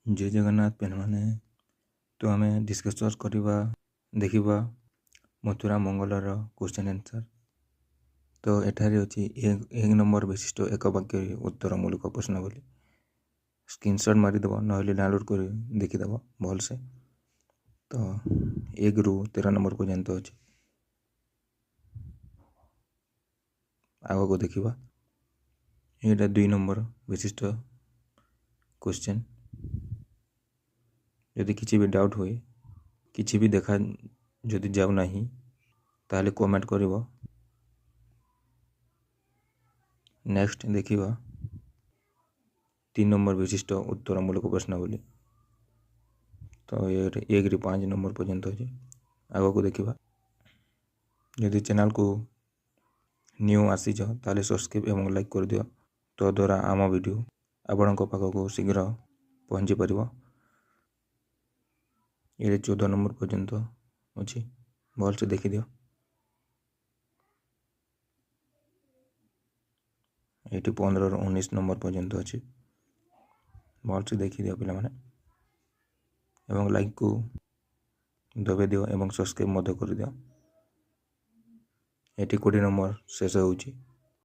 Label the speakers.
Speaker 1: जय जगन्नाथ पेनमाने तो आम डिस्कस करवा देखा मथुरा मंगलर क्वेश्चन आंसर। तो एठारे अच्छी एक नंबर विशिष्ट एक वाक्य उत्तरमूलक प्रश्न बोली स्क्रीनशॉट मारिदेव ना डाउनलोड कर देखीदेव भलसे। तो 1 ରୁ 13 नंबर पर्यंत अच्छे आग को देखा यहाँ 2 नंबर विशिष्ट क्वेश्चन। यदि किसी भी डाउट हुए किसी भी देखा जदि जाऊ नहीं ताले कमेंट करिवो। नेक्स्ट देखिबा 3 नंबर विशिष्ट उत्तरमूलक प्रश्न बोली। तो ये 1 ରୁ 5 नंबर पर्यंत अच्छे आग को देखा। यदि चैनल को न्यू आसीच ताले सब्सक्राइब एवं लाइक कर दियो तो द्वारा आम वीडियो आपण पाखक शीघ्र पहुँची पार। ये 14 नंबर पर्यंत अच्छी भल से देखी दियो। ये 15 ରୁ 19 नंबर पर्यंत अच्छी भल से देखी दियो पिला माने एवं लाइक को दबे दियो एवं सब्सक्राइब मध्य कर दियो। ये 20 नंबर शेष होउची।